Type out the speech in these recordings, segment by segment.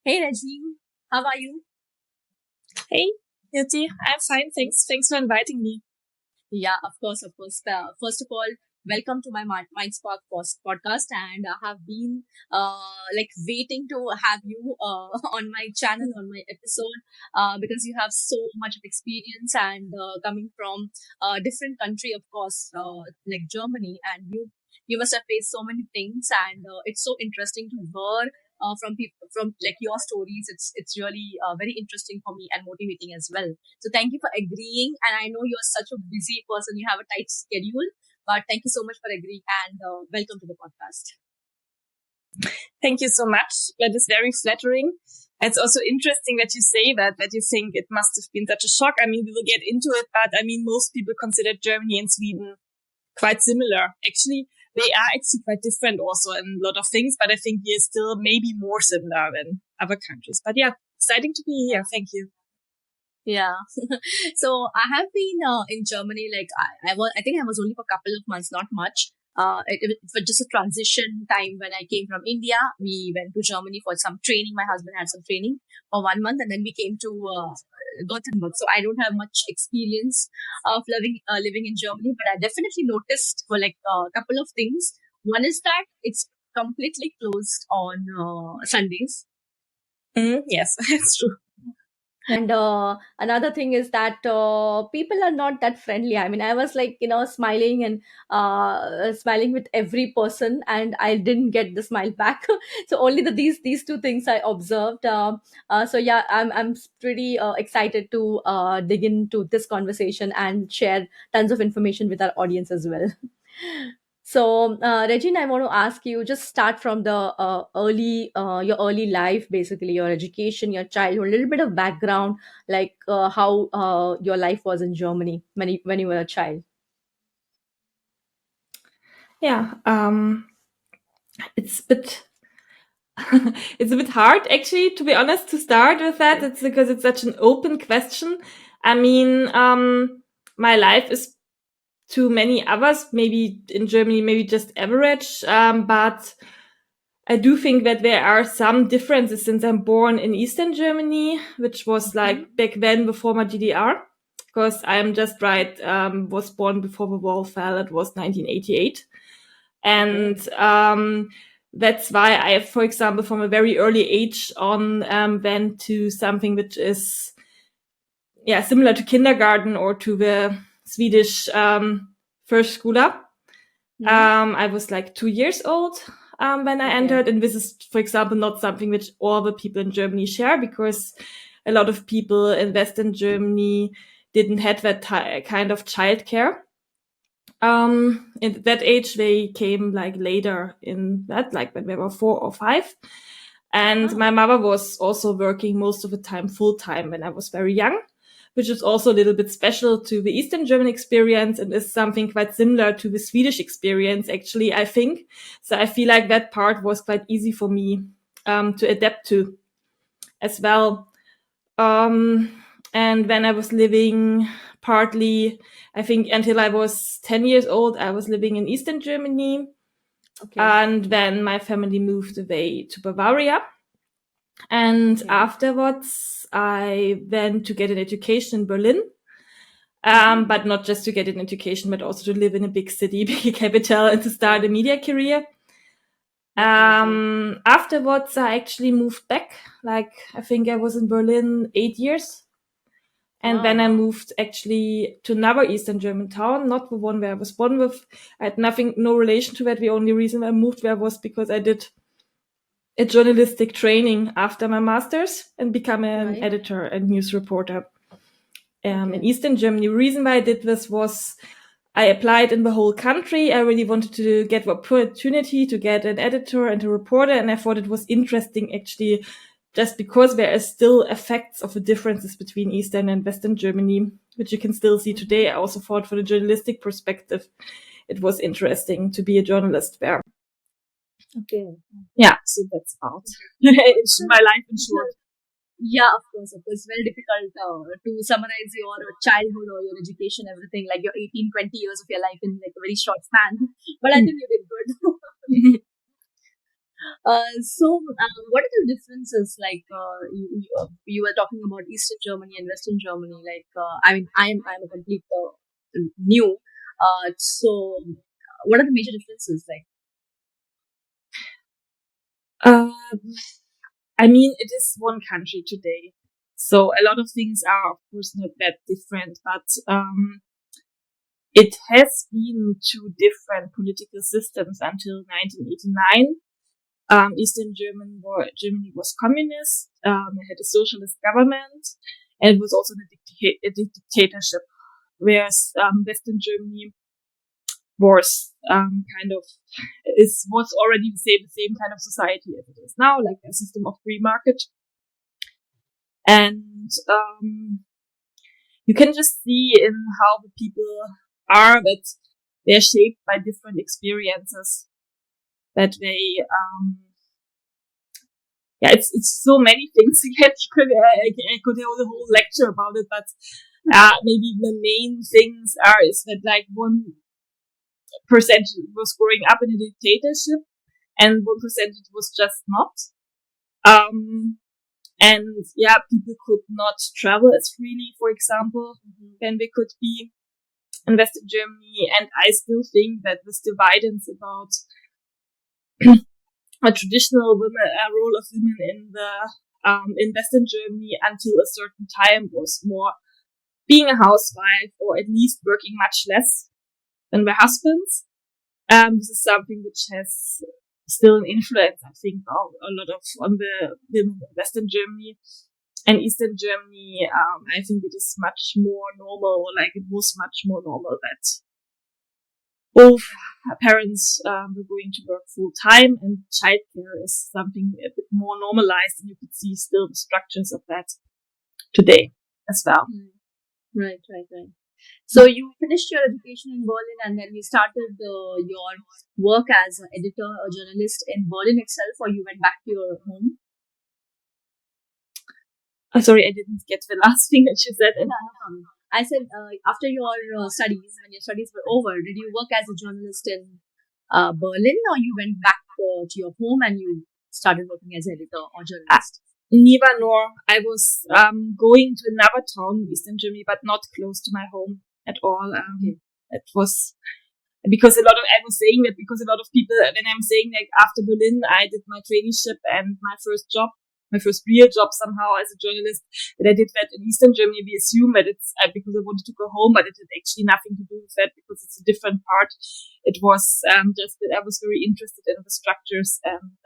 Hey Regine, how are you? Hey, Yati, I'm fine, thanks. Thanks for inviting me. Yeah, of course, of course. First of all, welcome to my Mindspark podcast, and I have been like waiting to have you on my channel, on my episode, because you have so much of experience and coming from a different country, of course, like Germany, and you must have faced so many things, and it's so interesting to hear. From people, from like your stories, it's really very interesting for me and motivating as well. So thank you for agreeing. And I know you're such a busy person. You have a tight schedule, but thank you so much for agreeing and welcome to the podcast. Thank you so much. That is very flattering. It's also interesting that you say that you think it must have been such a shock. I mean, we will get into it, but I mean, most people consider Germany and Sweden quite similar. Actually, they are actually quite different also in a lot of things, but I think we are still maybe more similar than other countries. But yeah, exciting to be here. Thank you. Yeah. So I have been in Germany, like I think I was only for a couple of months, not much. It was just a transition time when I came from India. We went to Germany for some training. My husband had some training for 1 month, and then we came to Gothenburg. So I don't have much experience of living in Germany, but I definitely noticed for like a couple of things. One is that it's completely closed on Sundays. Yes, that's true. And another thing is that people are not that friendly. I mean, I was like, smiling and smiling with every person, and I didn't get the smile back. So only these two things I observed. So yeah, I'm pretty excited to dig into this conversation and share tons of information with our audience as well. So, Regine, I want to ask you, just start from the your early life, basically your education, your childhood, a little bit of background, like how your life was in Germany when you were a child. Yeah, it's a bit it's a bit hard actually, to be honest, to start with that. It's because it's such an open question. I mean, my life is to many others, maybe in Germany, maybe just average. But I do think that there are some differences since I'm born in Eastern Germany, which was like back then before my GDR. Because I'm just right, was born before the wall fell. It was 1988. And that's why I, for example, from a very early age on, went to something which is, yeah, similar to kindergarten or to the Swedish first schooler. I was like 2 years old when I entered, and this is, for example, not something which all the people in Germany share, because a lot of people in Western Germany didn't have that kind of childcare. In that age, they came like later in that, like when they were 4 or 5. And my mother was also working most of the time full time when I was very young, which is also a little bit special to the Eastern German experience and is something quite similar to the Swedish experience, actually, I think. So I feel like that part was quite easy for me to adapt to as well. And when I was living partly, I think until I was 10 years old, I was living in Eastern Germany. And then my family moved away to Bavaria. And afterwards, I went to get an education in Berlin. But not just to get an education, but also to live in a big city, big capital, and to start a media career. Afterwards, I actually moved back. Like, I think I was in Berlin 8 years. And then I moved actually to another Eastern German town, not the one where I was born with. I had no relation to that. The only reason I moved there was because I did a journalistic training after my master's and become an editor and news reporter in Eastern Germany. The reason why I did this was I applied in the whole country. I really wanted to get the opportunity to get an editor and a reporter, and I thought it was interesting actually, just because there are still effects of the differences between Eastern and Western Germany, which you can still see today. I also thought from a journalistic perspective, it was interesting to be a journalist there. Yeah, so that's about it's my life in short. Yeah, of course, of course. It's very difficult to summarize your childhood or your education, everything, like your 18, 20 years of your life in like a very short span. But I think you did good. What are the differences? Like, you were talking about Eastern Germany and Western Germany. Like, I mean, I'm a complete new. So, what are the major differences? Like, Um, I mean, it is one country today. So a lot of things are, of course, not that different, but it has been two different political systems until 1989. Germany was communist. It had a socialist government, and it was also a dictatorship. Whereas Western Germany was was already the same kind of society as it is now, like a system of free market. And you can just see in how the people are that they're shaped by different experiences. That they, it's so many things. I could hold a whole lecture about it, but maybe the main things is that like 1% was growing up in a dictatorship, and 1% was just not. And people could not travel as freely, for example, than they could be in Western Germany. And I still think that this dividends about a traditional role of women in Western Germany until a certain time was more being a housewife, or at least working much less than their husbands. This is something which has still an influence, I think, a lot on the women in Western Germany. And Eastern Germany, I think it is much more normal, like it was much more normal that both parents were going to work full time, and childcare is something a bit more normalized, and you could see still the structures of that today as well. Right. So you finished your education in Berlin, and then you started your work as an editor or journalist in Berlin itself, or you went back to your home? Sorry, I didn't get the last thing that you said. No problem. I said, after your studies, when your studies were over, did you work as a journalist in Berlin, or you went back to your home and you started working as editor or journalist? Neither nor. I was going to another town in Eastern Germany, but not close to my home at all. It was because I was saying that because a lot of people, when I'm saying like after Berlin, I did my traineeship and my first real job somehow as a journalist, that I did that in Eastern Germany. We assume that it's because I wanted to go home, but it had actually nothing to do with that because it's a different part. It was just that I was very interested in the structures and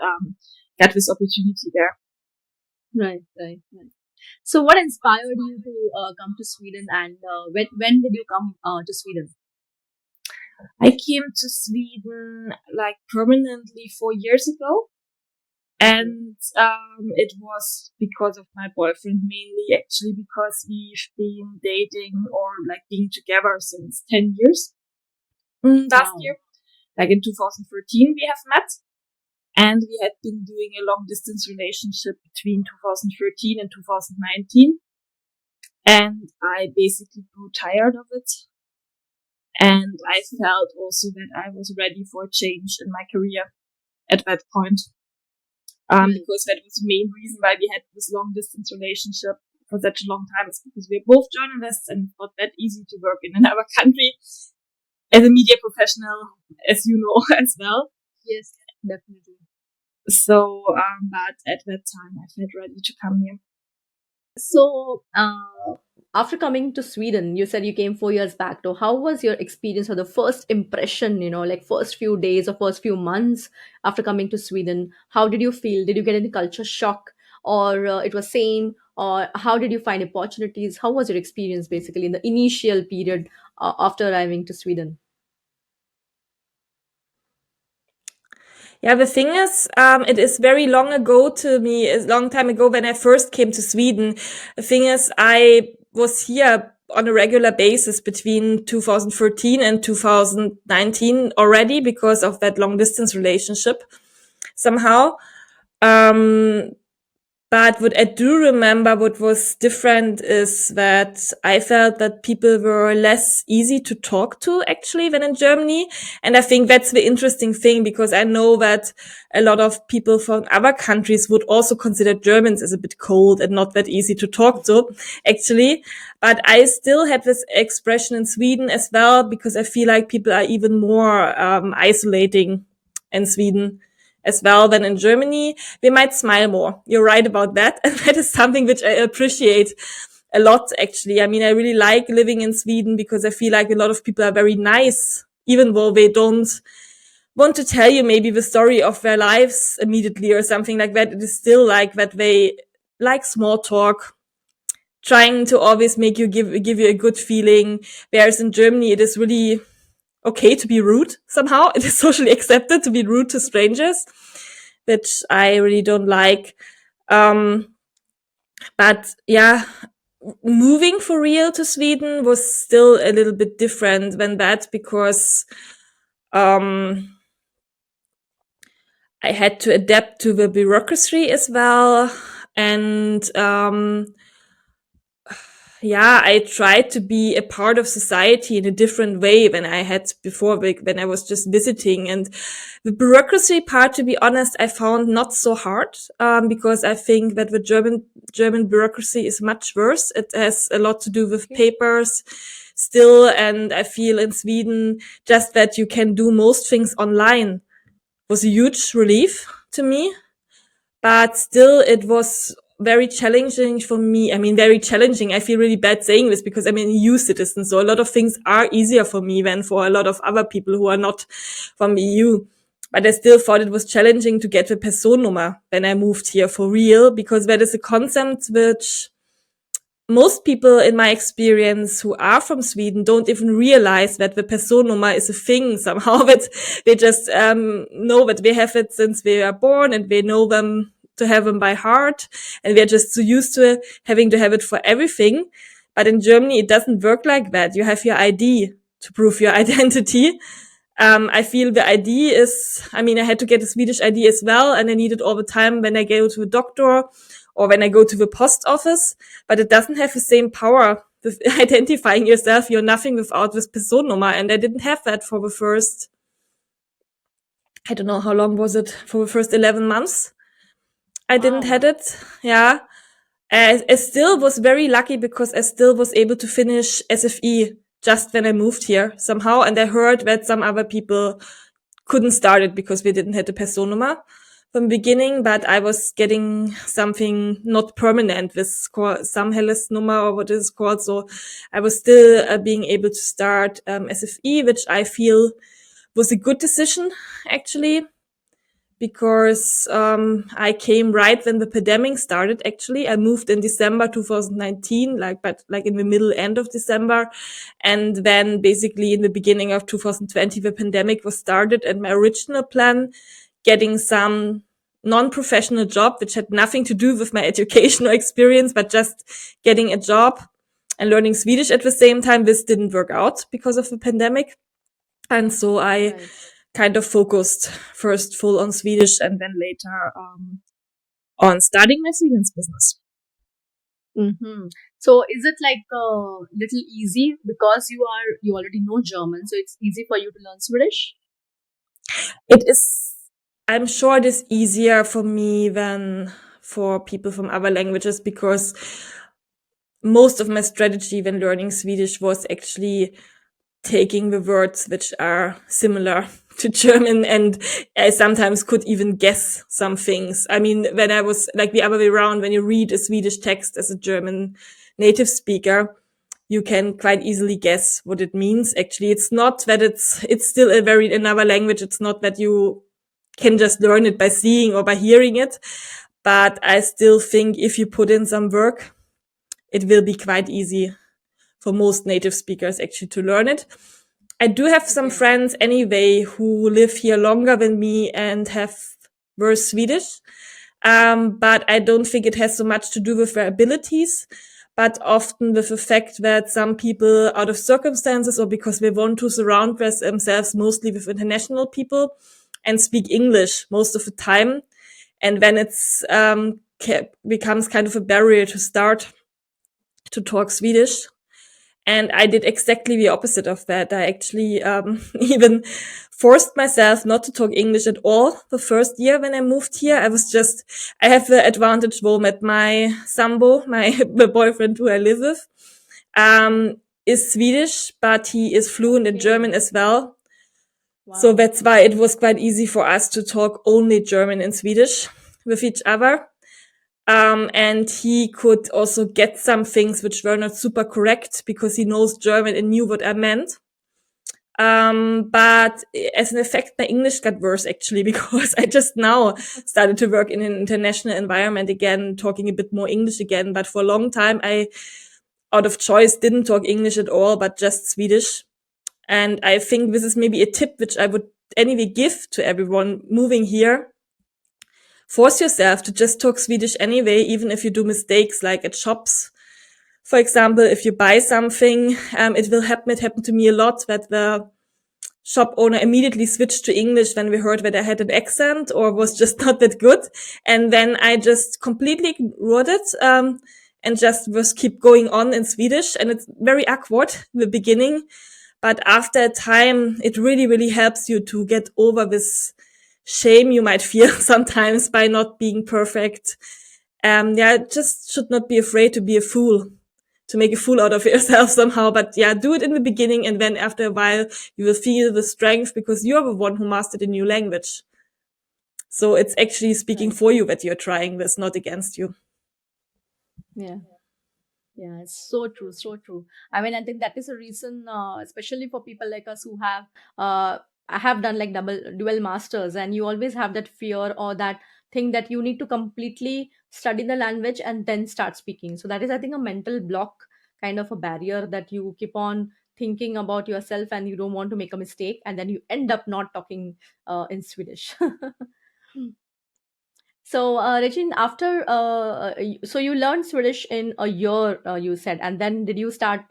got this opportunity there. Right. So what inspired you to come to Sweden, and when did you come to Sweden? I came to Sweden like permanently 4 years ago. And it was because of my boyfriend, mainly actually because we've been dating or like being together since 10 years. Last year, like in 2013, we have met. And we had been doing a long distance relationship between 2013 and 2019. And I basically grew tired of it. And I felt also that I was ready for a change in my career at that point. Because that was the main reason why we had this long distance relationship for such a long time. It's because we're both journalists, and it's not that easy to work in another country as a media professional, as you know, as well. Yes, definitely. So, but at that time, I felt ready to come here. So, after coming to Sweden, you said you came 4 years back. So, how was your experience or the first impression, like first few days or first few months after coming to Sweden? How did you feel? Did you get any culture shock, or it was same? Or how did you find opportunities? How was your experience basically in the initial period after arriving to Sweden? Yeah, the thing is, it is very long ago to me, a long time ago when I first came to Sweden. The thing is, I was here on a regular basis between 2013 and 2019 already because of that long distance relationship somehow. But what I do remember, what was different is that I felt that people were less easy to talk to actually than in Germany. And I think that's the interesting thing, because I know that a lot of people from other countries would also consider Germans as a bit cold and not that easy to talk to actually. But I still had this expression in Sweden as well, because I feel like people are even more isolating in Sweden as well than in Germany. We might smile more. You're right about that. And that is something which I appreciate a lot, actually. I mean, I really like living in Sweden because I feel like a lot of people are very nice, even though they don't want to tell you maybe the story of their lives immediately or something like that. It is still like that they like small talk, trying to always make you give you a good feeling. Whereas in Germany, it is really okay to be rude somehow. It is socially accepted to be rude to strangers, which I really don't like. But yeah, moving for real to Sweden was still a little bit different than that, because I had to adapt to the bureaucracy as well. And yeah, I tried to be a part of society in a different way than I had before, when I was just visiting. And the bureaucracy part, to be honest, I found not so hard, because I think that the German bureaucracy is much worse. It has a lot to do with papers still. And I feel in Sweden, just that you can do most things online was a huge relief to me. But still, it was very challenging for me. I mean, very challenging. I feel really bad saying this, because I'm an EU citizen, so a lot of things are easier for me than for a lot of other people who are not from the EU. But I still thought it was challenging to get the Personnummer when I moved here for real, because that is a concept which most people in my experience who are from Sweden don't even realize that the Personnummer is a thing somehow. That they just know that they have it since they are born, and they know them to have them by heart, and they're just so used to having to have it for everything. But in Germany, it doesn't work like that. You have your ID to prove your identity. I feel the ID is, I mean, I had to get a Swedish ID as well, and I need it all the time when I go to a doctor or when I go to the post office, but it doesn't have the same power with identifying yourself. You're nothing without this Personnummer, and I didn't have that for the first, I don't know, how long was it? For the first 11 months. I didn't Wow. had it. Yeah. I still was very lucky, because I still was able to finish SFE just when I moved here somehow. And I heard that some other people couldn't start it because we didn't have the Personnummer from the beginning, but I was getting something not permanent with Samhällsnummer, or what is it called. So I was still being able to start SFE, which I feel was a good decision, actually, because I came right when the pandemic started. Actually, I moved in December 2019, but in the middle end of December, and then basically in the beginning of 2020, the pandemic was started, and my original plan, getting some non-professional job, which had nothing to do with my educational experience, but just getting a job and learning Swedish at the same time, this didn't work out because of the pandemic. And so I Right. kind of focused first full on Swedish, and then later on starting my freelance business. Mm-hmm. So is it like a little easy because you already know German, so it's easy for you to learn Swedish? It is, I'm sure it is easier for me than for people from other languages, because most of my strategy when learning Swedish was actually taking the words which are similar to German, and I sometimes could even guess some things. I mean, when I was like the other way around, when you read a Swedish text as a German native speaker, you can quite easily guess what it means. Actually, it's not that it's still a very another language. It's not that you can just learn it by seeing or by hearing it. But I still think if you put in some work, it will be quite easy for most native speakers actually to learn it. I do have some Okay. friends anyway who live here longer than me and have were Swedish. But I don't think it has so much to do with their abilities, but often with the fact that some people, out of circumstances or because they want to surround themselves mostly with international people and speak English most of the time. And when it's becomes kind of a barrier to start to talk Swedish. And I did exactly the opposite of that. I actually even forced myself not to talk English at all the first year when I moved here. I have the advantage though that my sambo, the boyfriend who I live with, is Swedish, but he is fluent in German as well. So Wow. that's why it was quite easy for us to talk only German and Swedish with each other. And he could also get some things which were not super correct because he knows German and knew what I meant. But as an effect, my English got worse actually because I just now started to work in an international environment again, talking a bit more English again. But for a long time, I, out of choice, didn't talk English at all, but just Swedish. And I think this is maybe a tip which I would anyway give to everyone moving here. Force yourself to just talk Swedish anyway, even if you do mistakes like at shops. For example, if you buy something, it will happen. It happened to me a lot that the shop owner immediately switched to English when we heard that I had an accent or was just not that good. And then I just completely ignored it, and just was keep going on in Swedish. And it's very awkward in the beginning. But after a time, it really, really helps you to get over this shame you might feel sometimes by not being perfect. Just should not be afraid to be a fool, to make a fool out of yourself somehow. But yeah, do it in the beginning. And then after a while, you will feel the strength because you're the one who mastered a new language. So it's actually speaking Right. for you that you're trying this, not against you. Yeah. Yeah, it's so true, so true. I mean, I think that is a reason, especially for people like us who I have done like dual masters, and you always have that fear or that thing that you need to completely study the language and then start speaking. So that is, I think, a mental block, kind of a barrier that you keep on thinking about yourself, and you don't want to make a mistake, and then you end up not talking in Swedish. So, Regine, after so you learned Swedish in a year, you said, and then did you start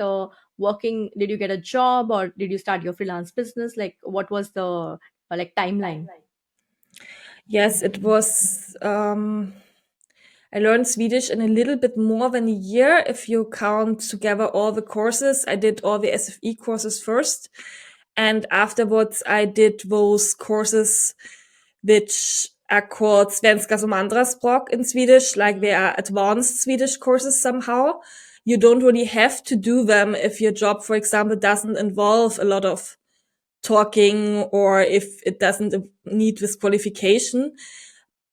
working? Did you get a job, or did you start your freelance business? Like, what was the like timeline? Yes, it was, I learned Swedish in a little bit more than a year if you count together all the courses. I did all the SFE courses first. And afterwards, I did those courses which are called Svenska som andraspråk in Swedish, like they are advanced Swedish courses somehow. You don't really have to do them if your job, for example, doesn't involve a lot of talking or if it doesn't need this qualification.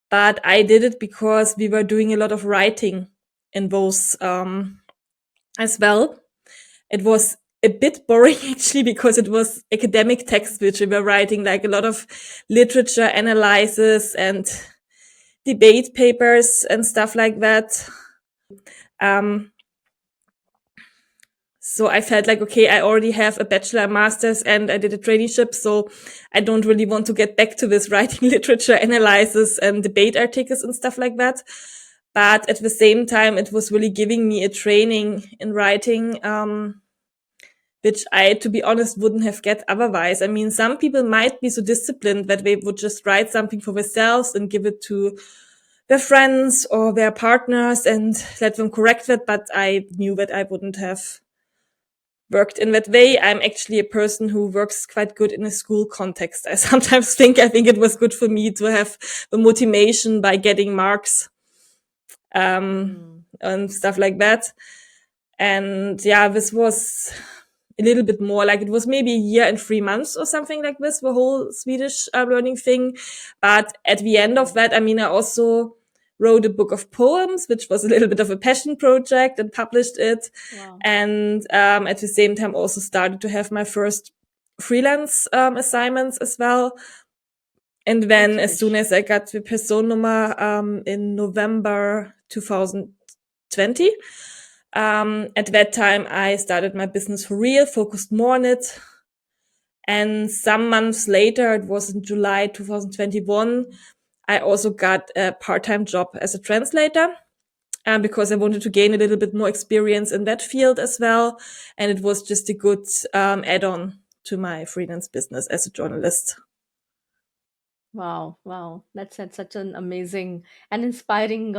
But I did it because we were doing a lot of writing in those as well. It was a bit boring actually because it was academic text which we were writing, like a lot of literature analysis and debate papers and stuff like that. Um, so I felt like, okay, I already have a bachelor, and master's, and I did a traineeship. So I don't really want to get back to this writing literature analysis and debate articles and stuff like that. But at the same time, it was really giving me a training in writing, which I, to be honest, wouldn't have get otherwise. I mean, some people might be so disciplined that they would just write something for themselves and give it to their friends or their partners and let them correct it. But I knew that I wouldn't have worked in that way. I'm actually a person who works quite good in a school context. I sometimes think it was good for me to have the motivation by getting marks, and stuff like that. And yeah, this was a little bit more like it was maybe a year and 3 months or something like this, the whole Swedish learning thing. But at the end of that, I mean, I also wrote a book of poems, which was a little bit of a passion project and published it. Wow. And at the same time, also started to have my first freelance assignments as well. And then as soon as I got the Personnummer in November 2020, at that time, I started my business for real, focused more on it. And some months later, it was in July 2021, I also got a part-time job as a translator, because I wanted to gain a little bit more experience in that field as well. And it was just a good add-on to my freelance business as a journalist. Wow, wow. That's such an amazing and inspiring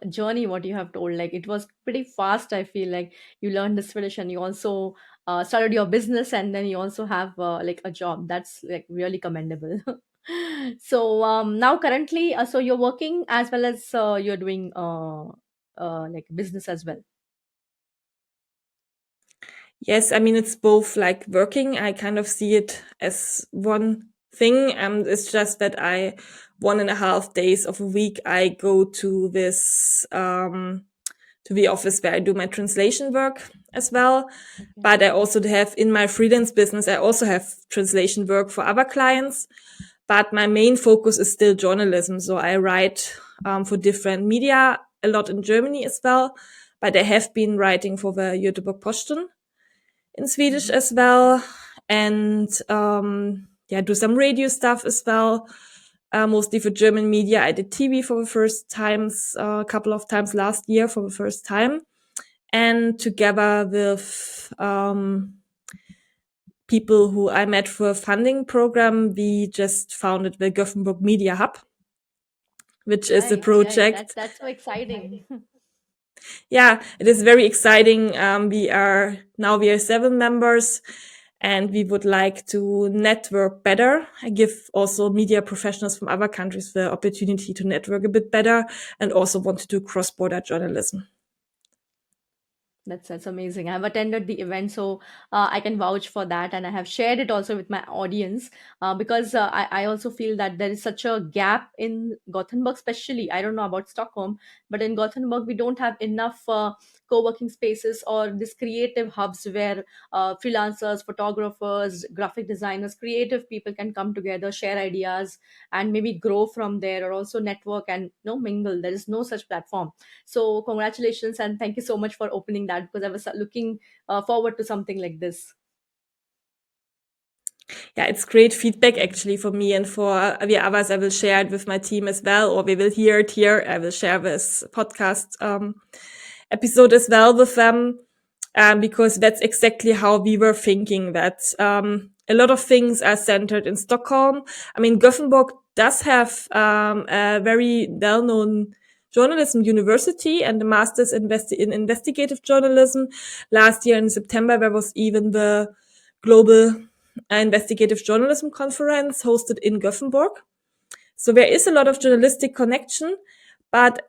journey what you have told. Like it was pretty fast, I feel like you learned the Swedish and you also started your business and then you also have like a job. That's like really commendable. So now currently so you're working as well as you're doing like business as well. Yes, I mean, it's both like working. I kind of see it as one thing. It's just that 1.5 days of a week, I go to the office where I do my translation work as well. Okay. But I also have in my freelance business, I also have translation work for other clients. But my main focus is still journalism. So I write for different media, a lot in Germany as well. But I have been writing for the Göteborg Posten in Swedish Mhm. as well. And yeah, do some radio stuff as well. Mostly for German media. I did TV for the first times, a couple of times last year for the first time. And together with people who I met for a funding program, we just founded the Gothenburg Media Hub, which is a Right, right. project. That's so exciting. Yeah, it is very exciting. We are 7 members, and we would like to network better. I give also media professionals from other countries the opportunity to network a bit better, and also want to do cross-border journalism. That's amazing. I've attended the event, so I can vouch for that, and I have shared it also with my audience because I also feel that there is such a gap in Gothenburg, especially. I don't know about Stockholm, but in Gothenburg we don't have enough co-working spaces or these creative hubs where freelancers, photographers, graphic designers, creative people can come together, share ideas, and maybe grow from there, or also network and mingle. There is no such platform. So congratulations and thank you so much for opening that because I was looking forward to something like this. Yeah, it's great feedback actually for me and for the others. I will share it with my team as well, or we will hear it here. I will share this podcast episode as well with them, because that's exactly how we were thinking that a lot of things are centered in Stockholm. I mean, Gothenburg does have a very well-known journalism university and a master's in investigative journalism. Last year in September, there was even the global investigative journalism conference hosted in Gothenburg. So there is a lot of journalistic connection, but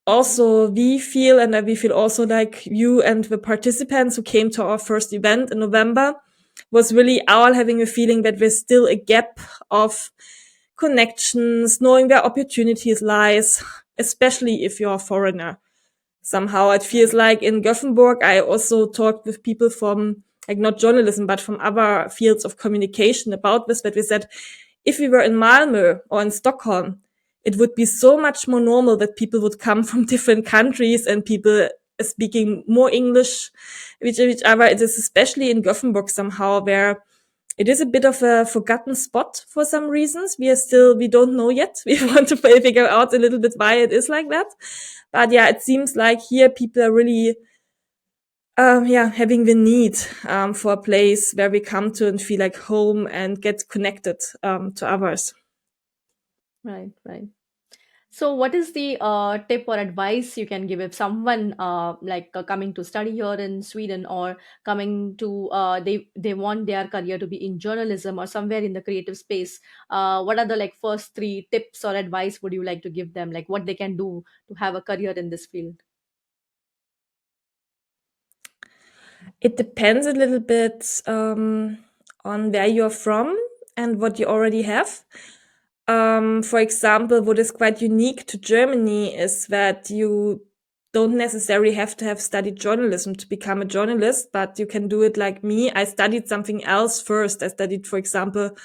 Okay. also we feel also like you and the participants who came to our first event in November was really all having a feeling that there's still a gap of connections, knowing where opportunities lies, especially if you're a foreigner. Somehow it feels Right. like in Gothenburg, I also talked with people from like not journalism, but from other fields of communication about this, that we said, if we were in Malmö or in Stockholm, it would be so much more normal that people would come from different countries and people speaking more English with each other. It is especially in Gothenburg somehow where it is a bit of a forgotten spot for some reasons. We don't know yet. We want to figure out a little bit why it is like that. But yeah, it seems like here people are really, yeah, having the need, for a place where we come to and feel like home and get connected, to others. Right, right. So what is the tip or advice you can give if someone like coming to study here in Sweden or coming to they want their career to be in journalism or somewhere in the creative space? What are the like first three tips or advice would you like to give them, like what they can do to have a career in this field? It depends a little bit, on where you're from and what you already have. For example, what is quite unique to Germany is that you don't necessarily have to have studied journalism to become a journalist, but you can do it like me. I studied something else first. I studied, for example,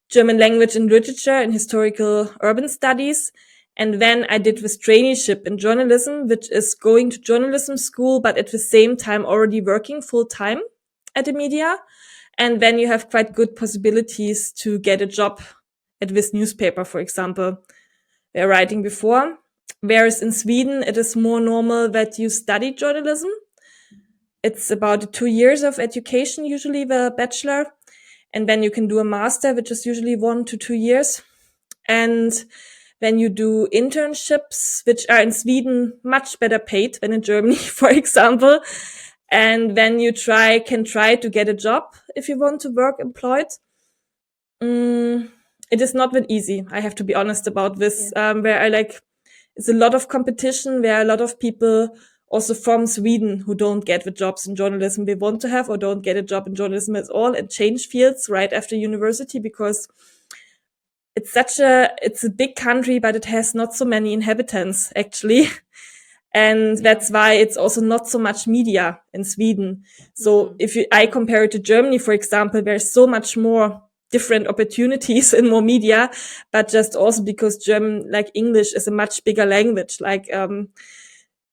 German language and literature and historical urban studies. And then I did this traineeship in journalism, which is going to journalism school, but at the same time already working full time at the media. And then you have quite good possibilities to get a job at this newspaper, for example, were writing before. Whereas in Sweden, it is more normal that you study journalism. It's about 2 years of education, usually the bachelor. And then you can do a master, which is usually 1 to 2 years. And when you do internships, which are in Sweden much better paid than in Germany, for example, and when you can try to get a job if you want to work employed, it is not that easy. I have to be honest about this, where it's a lot of competition, where a lot of people also from Sweden who don't get the jobs in journalism they want to have, or don't get a job in journalism at all, and change fields right after university, because it's a big country, but it has not so many inhabitants actually. And that's why it's also not so much media in Sweden. So I compare it to Germany, for example, there's so much more different opportunities and more media, but just also because German, like English, is a much bigger language.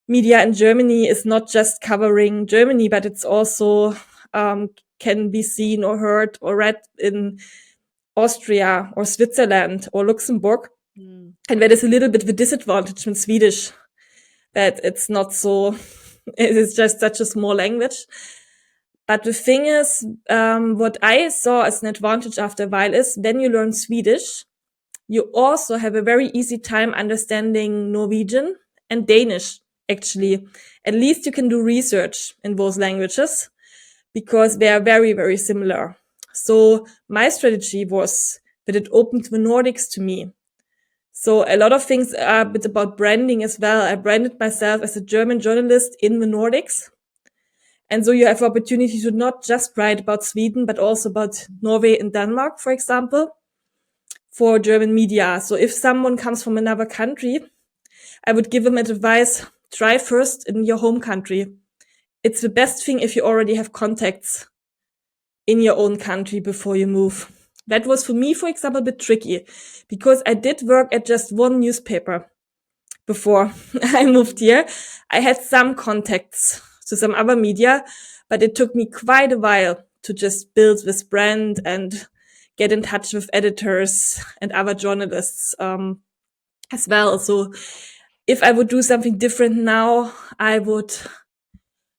Media in Germany is not just covering Germany, but it's also can be seen or heard or read in Austria or Switzerland or Luxembourg. And that is a little bit the disadvantage in Swedish, that it's not so, it is just such a small language. But the thing is, what I saw as an advantage after a while is when you learn Swedish, you also have a very easy time understanding Norwegian and Danish, actually. At least you can do research in those languages because they are very, very similar. So my strategy was that it opened the Nordics to me. So a lot of things are a bit about branding as well. I branded myself as a German journalist in the Nordics. And so you have opportunity to not just write about Sweden, but also about Norway and Denmark, for example, for German media. So if someone comes from another country, I would give them advice, try first in your home country. It's the best thing if you already have contacts in your own country before you move. That was for me, for example, a bit tricky because I did work at just one newspaper before I moved here. I had some contacts to some other media, but it took me quite a while to just build this brand and get in touch with editors and other journalists as well. So if I would do something different now, I would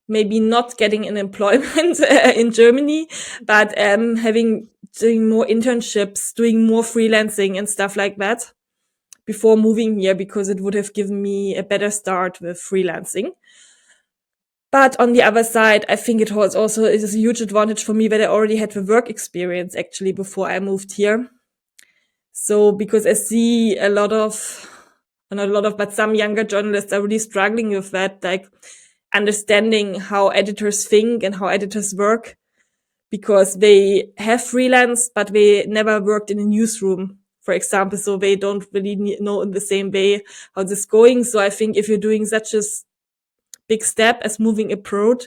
maybe not getting an employment in Germany, but doing more internships, doing more freelancing and stuff like that before moving here, because it would have given me a better start with freelancing. But on the other side, I think it was also, it is a huge advantage for me that I already had the work experience actually before I moved here. So because I see but some younger journalists are really struggling with that, like understanding how editors think and how editors work, because they have freelanced, but they never worked in a newsroom, for example. So they don't really know in the same way how this is going. So I think if you're doing such a big step as moving abroad,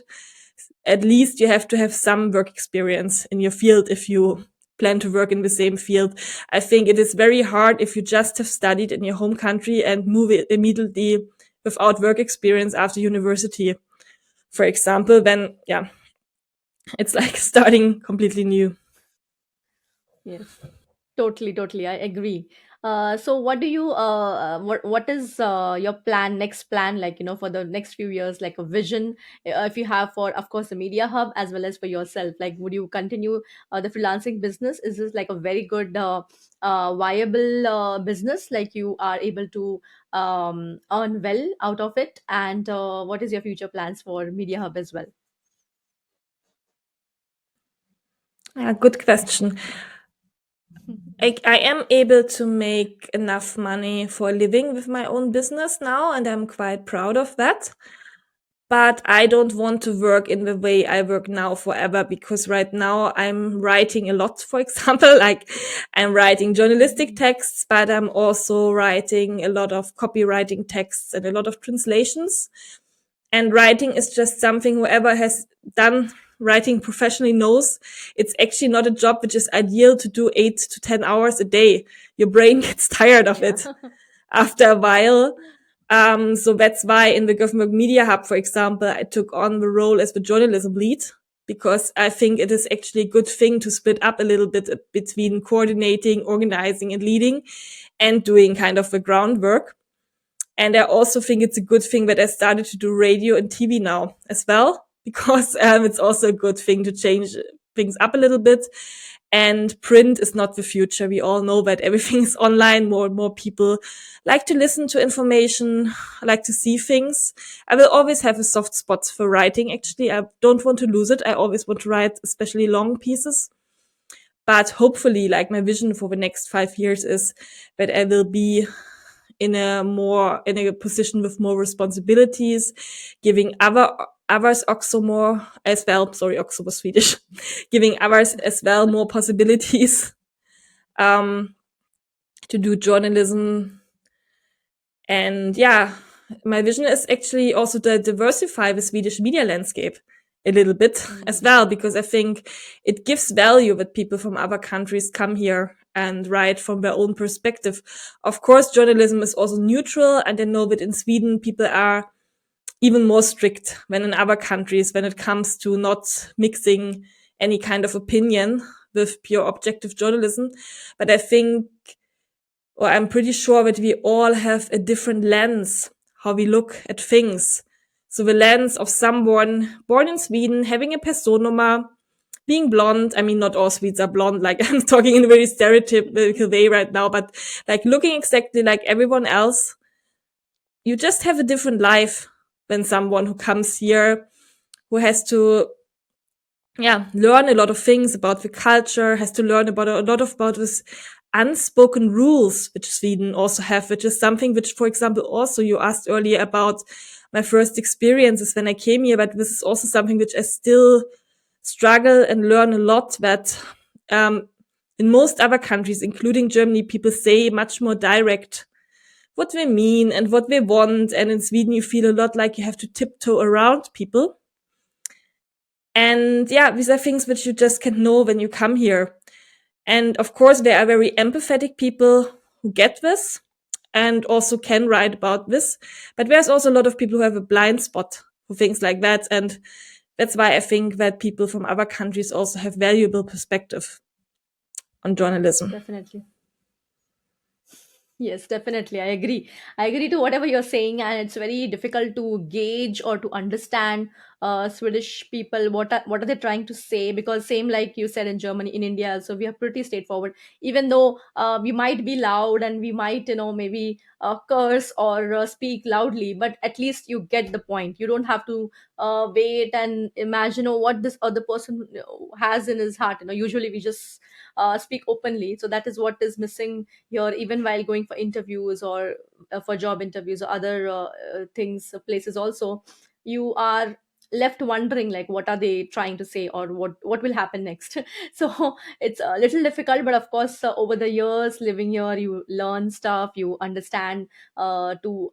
at least you have to have some work experience in your field if you plan to work in the same field. I think it is very hard if you just have studied in your home country and move it immediately without work experience after university, for example. Then, it's like starting completely new. Yes. Totally, I agree. So what do you what is your next plan, like, for the next few years, like a vision, if you have, for of course the media hub as well as for yourself? Like, would you continue the freelancing business? Is this like a very good viable business, like you are able to earn well out of it? And what is your future plans for media hub as well? Good question. I am able to make enough money for a living with my own business now, and I'm quite proud of that. But I don't want to work in the way I work now forever, because right now I'm writing a lot, for example, like I'm writing journalistic texts, but I'm also writing a lot of copywriting texts and a lot of translations. And writing is just something whoever has done writing professionally knows it's actually not a job which is ideal to do 8 to 10 hours a day. Your brain gets tired of it after a while. So that's why in the Gothenburg Media Hub, for example, I took on the role as the journalism lead, because I think it is actually a good thing to split up a little bit between coordinating, organizing, and leading, and doing kind of the groundwork. And I also think it's a good thing that I started to do radio and TV now as well, because it's also a good thing to change things up a little bit. And print is not the future. We all know that everything is online. More and more people like to listen to information, like to see things. I will always have a soft spot for writing. Actually, I don't want to lose it. I always want to write, especially long pieces. But hopefully, like my vision for the next 5 years is that I will be in a position with more responsibilities, giving others also more as well. Sorry, also was Swedish, giving others as well more possibilities to do journalism. And yeah, my vision is actually also to diversify the Swedish media landscape a little bit as well, because I think it gives value that people from other countries come here and write from their own perspective. Of course, journalism is also neutral, and I know that in Sweden people are even more strict than in other countries when it comes to not mixing any kind of opinion with pure objective journalism. But I think, or I'm pretty sure that we all have a different lens, how we look at things. So the lens of someone born in Sweden, having a personnummer, being blonde. I mean, not all Swedes are blonde, like I'm talking in a very stereotypical way right now, but like looking exactly like everyone else. You just have a different life than someone who comes here, who has to, learn a lot of things about the culture, has to learn about a lot about this unspoken rules, which Sweden also have, which is something which, for example, also you asked earlier about my first experiences when I came here, but this is also something which I still struggle and learn a lot, that in most other countries, including Germany, people say much more direct what they mean and what they want. And in Sweden, you feel a lot like you have to tiptoe around people. And yeah, these are things which you just can't know when you come here. And of course, there are very empathetic people who get this and also can write about this. But there's also a lot of people who have a blind spot for things like that. And that's why I think that people from other countries also have valuable perspective on journalism. Definitely. Yes, definitely. I agree. I agree to whatever you're saying, and it's very difficult to gauge or to understand Swedish people. What are they trying to say? Because same like you said in Germany, in India, so we are pretty straightforward. Even though we might be loud and we might, maybe curse or speak loudly, but at least you get the point. You don't have to wait and imagine what this other person has in his heart. Usually we just speak openly. So that is what is missing here, even while going for interviews or for job interviews or other things, places also. You are left wondering like what are they trying to say, or what will happen next. So it's a little difficult, but of course over the years living here, you learn stuff, you understand to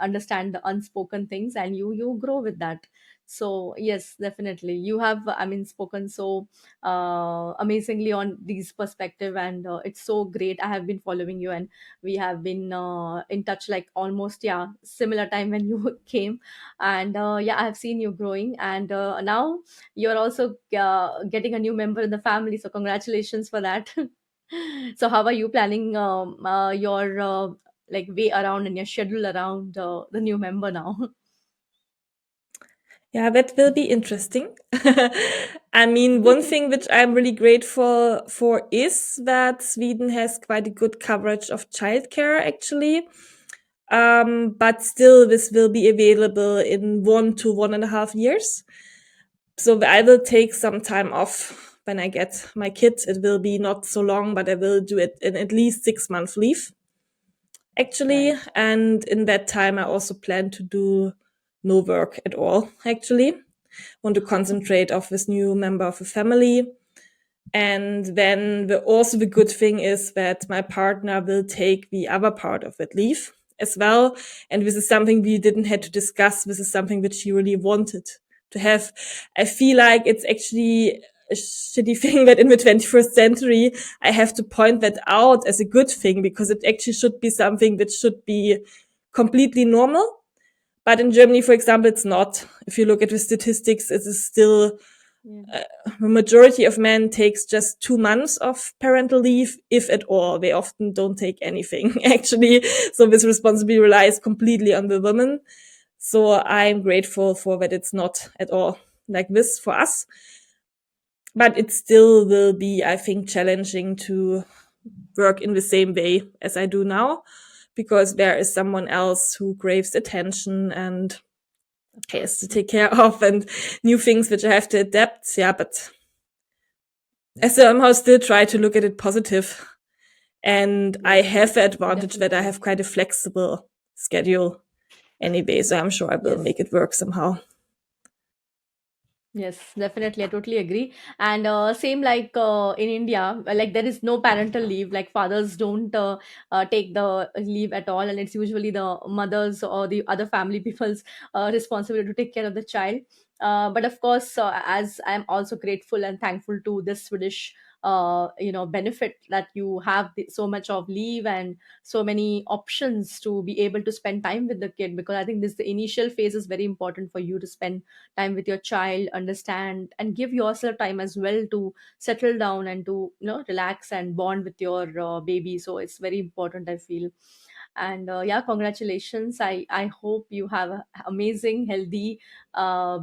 understand the unspoken things, and you grow with that. So yes, definitely you have, I mean, spoken so amazingly on these perspective, and it's so great. I have been following you, and we have been in touch like almost, yeah, similar time when you came. And yeah, I have seen you growing, and now you're also getting a new member in the family, so congratulations for that. So how are you planning your like way around and your schedule around the new member now? Yeah, that will be interesting. I mean, one thing which I'm really grateful for is that Sweden has quite a good coverage of childcare, actually. But still, this will be available in 1 to 1.5 years. So I will take some time off when I get my kids. It will be not so long, but I will do it in at least 6 months leave, actually. Right. And in that time, I also plan to do no work at all, actually. Want to concentrate off this new member of the family. And then also the good thing is that my partner will take the other part of that leave as well. And this is something we didn't have to discuss. This is something which he really wanted to have. I feel like it's actually a shitty thing that in the 21st century, I have to point that out as a good thing, because it actually should be something that should be completely normal. But in Germany, for example, it's not. If you look at the statistics, it is still Yeah. the majority of men takes just 2 months of parental leave, if at all. They often don't take anything, actually. So this responsibility relies completely on the women. So I'm grateful for that it's not at all like this for us. but it still will be, I think, challenging to work in the same way as I do now, because there is someone else who craves attention and Of has to course. take care of, and new things which I have to adapt. Yeah, but I somehow still try to look at it positive. And I Yes, have the yes, advantage that I have definitely. quite a flexible schedule anyway, so I'm sure I will Yes. make it work somehow. Yes, definitely. I totally agree. And same like in India, like there is no parental leave. Like fathers don't take the leave at all, and it's usually the mothers or the other family people's responsibility to take care of the child. But of course, as I'm also grateful and thankful to this Swedish, benefit that you have so much of leave and so many options to be able to spend time with the kid. Because I think this the initial phase is very important for you to spend time with your child, understand and give yourself time as well to settle down and to relax and bond with your baby. So it's very important, I feel. And yeah, congratulations. I hope you have an amazing healthy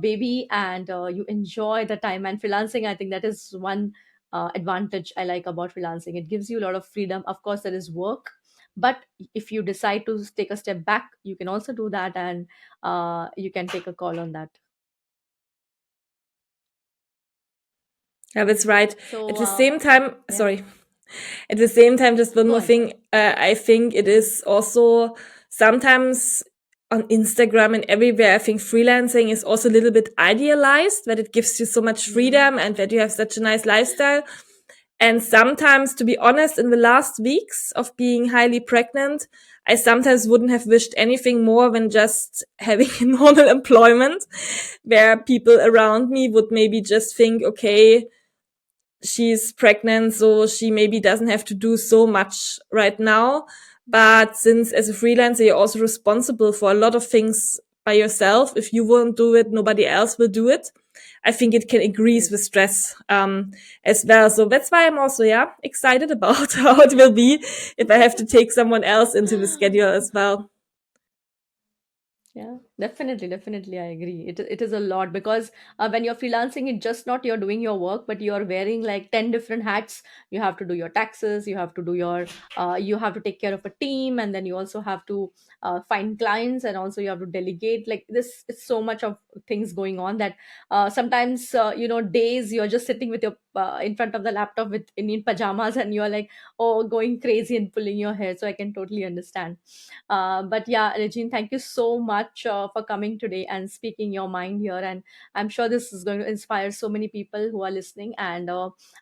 baby, and you enjoy the time. And freelancing, I think that is one advantage I like about freelancing. It gives you a lot of freedom. Of course there is work, but if you decide to take a step back, you can also do that, and you can take a call on that. Yeah, that's right. At So, the same time, yeah, sorry, at the same time, just one go more on, go thing. I think it is also sometimes on Instagram and everywhere, I think freelancing is also a little bit idealized, that it gives you so much on. freedom and that you have such a nice lifestyle. And sometimes, to be honest, in the last weeks of being highly pregnant, I sometimes wouldn't have wished anything more than just having a normal employment where people around me would maybe just think, okay, she's pregnant, so she maybe doesn't have to do so much right now. But since as a freelancer, you're also responsible for a lot of things by yourself. If you won't do it, nobody else will do it. I think it can increase with Yes. stress as well. So that's why I'm also, yeah, excited about how it will be if I have to take someone else into the schedule as well. Yeah, definitely, definitely, I agree. It is a lot because when you're freelancing, it's just not you're doing your work, but you're wearing like 10 different hats. You have to do your taxes, you have to do your, you have to take care of a team, and then you also have to find clients, and also you have to delegate. Like this, it's so much of things going on that sometimes days you're just sitting with your in front of the laptop with in pajamas, and you're like, oh, going crazy and pulling your hair. So I can totally understand. But yeah, Regine, thank you so much for coming today and speaking your mind here. And I'm sure this is going to inspire so many people who are listening. And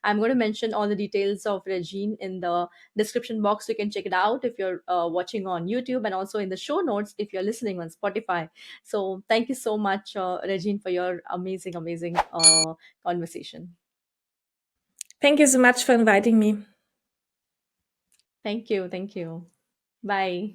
I'm going to mention all the details of Regine in the description box. You can check it out if you're watching on YouTube, and also in the show notes if you're listening on Spotify. So thank you so much, Regine, for your amazing, amazing conversation. Thank you so much for inviting me. Thank you. Thank you. Bye.